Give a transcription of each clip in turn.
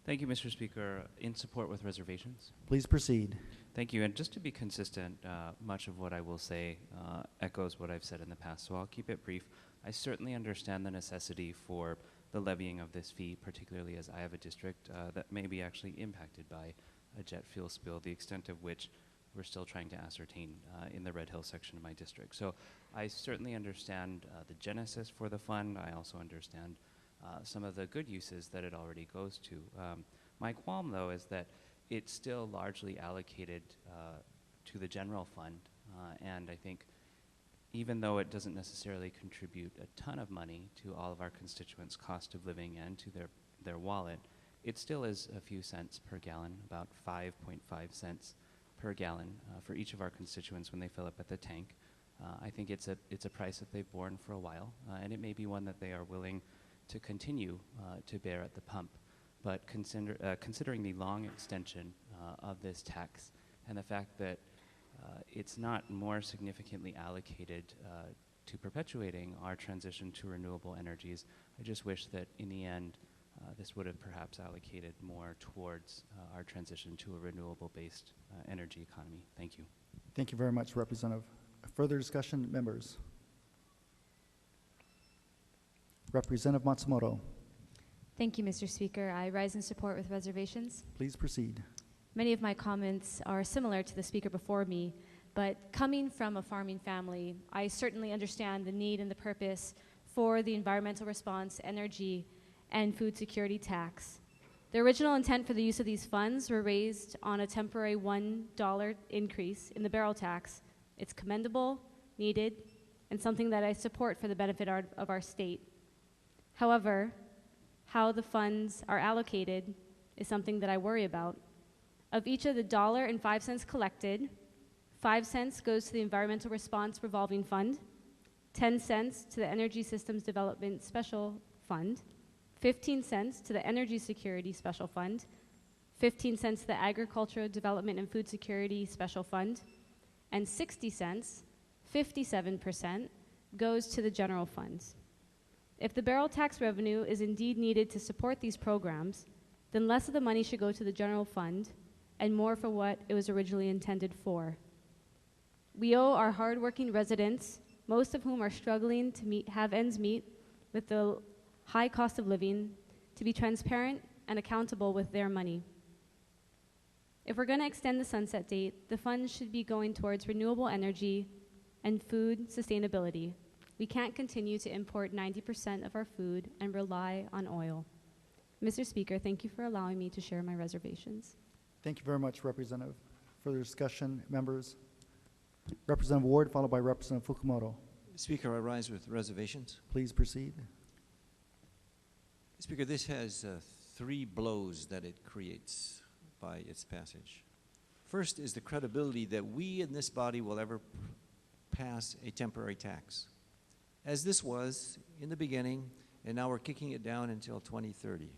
Thank you, Mr. Speaker. In support with reservations. Please proceed. Thank you. And just to be consistent, much of what I will say echoes what I've said in the past, so I'll keep it brief. I certainly understand the necessity for the levying of this fee, particularly as I have a district that may be actually impacted by a jet fuel spill, the extent of which we're still trying to ascertain in the Red Hill section of my district. So I certainly understand the genesis for the fund. I also understand some of the good uses that it already goes to. My qualm, though, is that it's still largely allocated to the general fund, and I think even though it doesn't necessarily contribute a ton of money to all of our constituents' cost of living and to their wallet, it still is a few cents per gallon, about 5.5 cents per gallon for each of our constituents when they fill up at the tank. I think it's a price that they've borne for a while, and it may be one that they are willing to continue to bear at the pump. But considering the long extension of this tax and the fact that it's not more significantly allocated to perpetuating our transition to renewable energies, I just wish that in the end this would have perhaps allocated more towards our transition to a renewable-based energy economy. Thank you. Thank you very much, Representative. Further discussion, members? Representative Matsumoto. Thank you, Mr. Speaker. I rise in support with reservations. Please proceed. Many of my comments are similar to the speaker before me, but coming from a farming family, I certainly understand the need and the purpose for the environmental response, energy, and food security tax. The original intent for the use of these funds were raised on a temporary $1 increase in the barrel tax. It's commendable, needed, and something that I support for the benefit of our state. However, how the funds are allocated is something that I worry about. Of each of the $1.05 collected, 5 cents goes to the Environmental Response Revolving Fund, 10 cents to the Energy Systems Development Special Fund, 15 cents to the Energy Security Special Fund, 15 cents to the Agricultural Development and Food Security Special Fund, and 60 cents, 57%, goes to the general funds. If the barrel tax revenue is indeed needed to support these programs, then less of the money should go to the general fund and more for what it was originally intended for. We owe our hardworking residents, most of whom are struggling to have ends meet with the high cost of living, to be transparent and accountable with their money. If we're going to extend the sunset date, the funds should be going towards renewable energy and food sustainability. We can't continue to import 90% of our food and rely on oil. Mr. Speaker, thank you for allowing me to share my reservations. Thank you very much, Representative. Further discussion, members? Representative Ward, followed by Representative Fukumoto. Speaker, I rise with reservations. Please proceed. Speaker, this has 3 blows that it creates by its passage. First is the credibility that we in this body will ever pass a temporary tax, as this was in the beginning, and now we're kicking it down until 2030.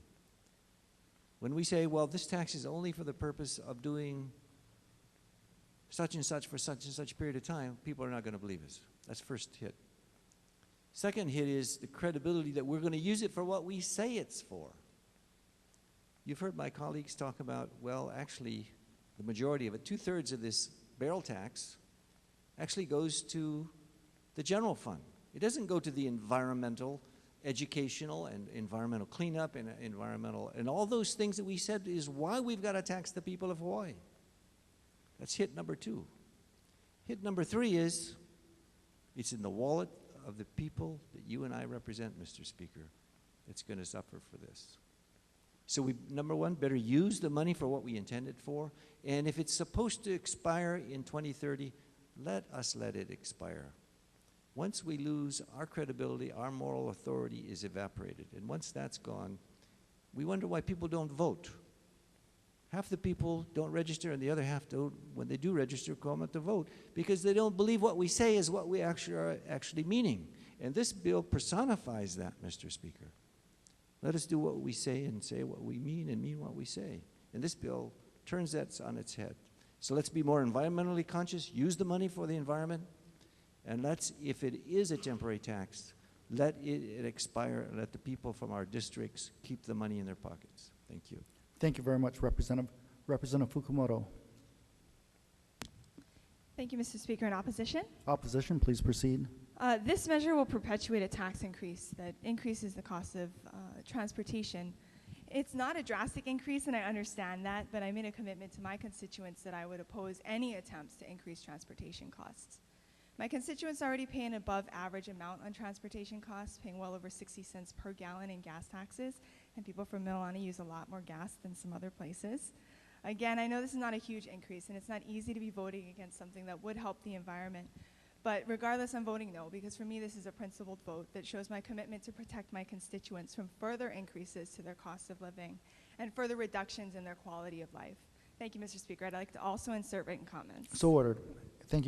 When we say, well, this tax is only for the purpose of doing such and such for such and such a period of time, people are not going to believe us. That's first hit. Second hit is the credibility that we're going to use it for what we say it's for. You've heard my colleagues talk about, well, actually, the majority of it, 2/3 of this barrel tax actually goes to the general fund. It doesn't go to the environmental, educational, and environmental cleanup, and environmental, and all those things that we said is why we've got to tax the people of Hawaii. That's hit number 2. Hit number 3 is it's in the wallet of the people that you and I represent, Mr. Speaker, that's going to suffer for this. So we, number 1, better use the money for what we intended for, and if it's supposed to expire in 2030, let us let it expire. Once we lose our credibility, our moral authority is evaporated. And once that's gone, we wonder why people don't vote. Half the people don't register, and the other half don't, when they do register, come out to vote, because they don't believe what we say is what we actually are actually meaning. And this bill personifies that, Mr. Speaker. Let us do what we say and say what we mean and mean what we say. And this bill turns that on its head. So let's be more environmentally conscious, use the money for the environment, and let's, if it is a temporary tax, let it expire and let the people from our districts keep the money in their pockets. Thank you. Thank you very much, Representative. Representative Fukumoto. Thank you, Mr. Speaker. In opposition? Opposition, please proceed. This measure will perpetuate a tax increase that increases the cost of transportation. It's not a drastic increase, and I understand that, but I made a commitment to my constituents that I would oppose any attempts to increase transportation costs. My constituents already pay an above average amount on transportation costs, paying well over 60 cents per gallon in gas taxes, and people from Mililani use a lot more gas than some other places. Again, I know this is not a huge increase, and it's not easy to be voting against something that would help the environment. But regardless, I'm voting no, because for me, this is a principled vote that shows my commitment to protect my constituents from further increases to their cost of living and further reductions in their quality of life. Thank you, Mr. Speaker. I'd like to also insert written comments. So ordered.